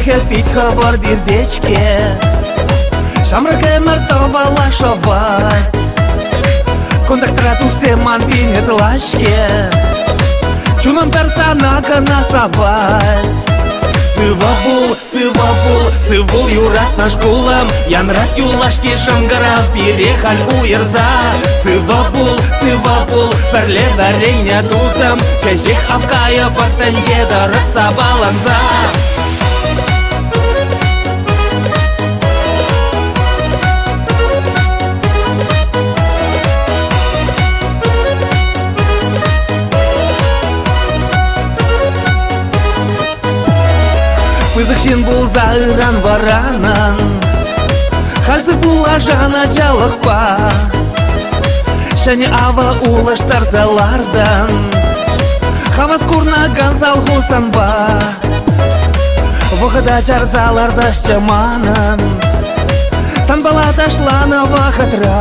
пить хабар дирдечке Шамрыке мартовала шовать Контактра тусеман пинет лашке Чунан тарсана кана сабать Сывабул юрат наш кулам Янрат юлашки шамгара перехаль уерза Сывабул, перле вареня тузам Кежех авкая бартанде дарах сабаланза Пызықшен бұл зағыран варанан Халзы бұл ажана жалықпа Шәне ава улаштар залардан Хавас курнаган залғусан ба Вғыда жарзаларда шчаманан Санбала ташлана вахатра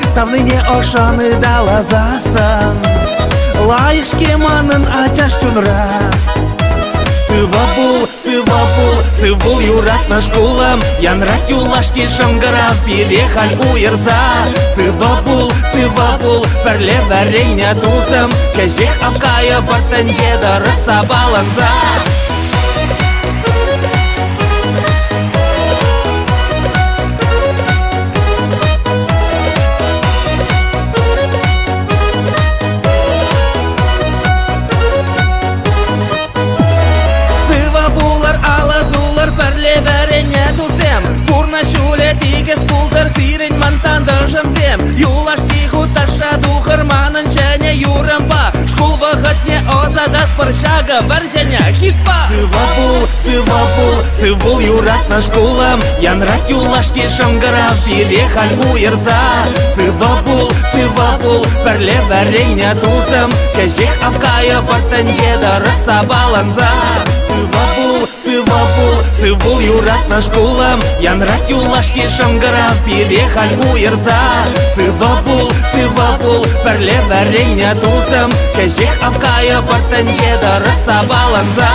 Савныне ошаны далазасан Лайық шкеманын ачаш чунра Сывабул юрат наш кулам Янрат юлашки шамгара перехаль уерза Сывабул, перле вареня тузам Кежех авкая бартанде дарах сабаланза Перле вареня тузем Пурна шуле тигес пулдар сирень мантандажам зем Юлашки хуташа духарманын чәне юрампа Шкул вахатне озадаш паршага варжаня хипа Сывабул юрат наш кулам Янрат юлашки шамгара перехаль уерза Сывабул, перле вареня тузам Кежех авкая бартанде дарах сабаланза Сывабул юрат наш кулам Янрат юлашки шамгара перехаль уерза Сывабул, перле вареня тузам Кежех авкая бартанде дарах сабаланза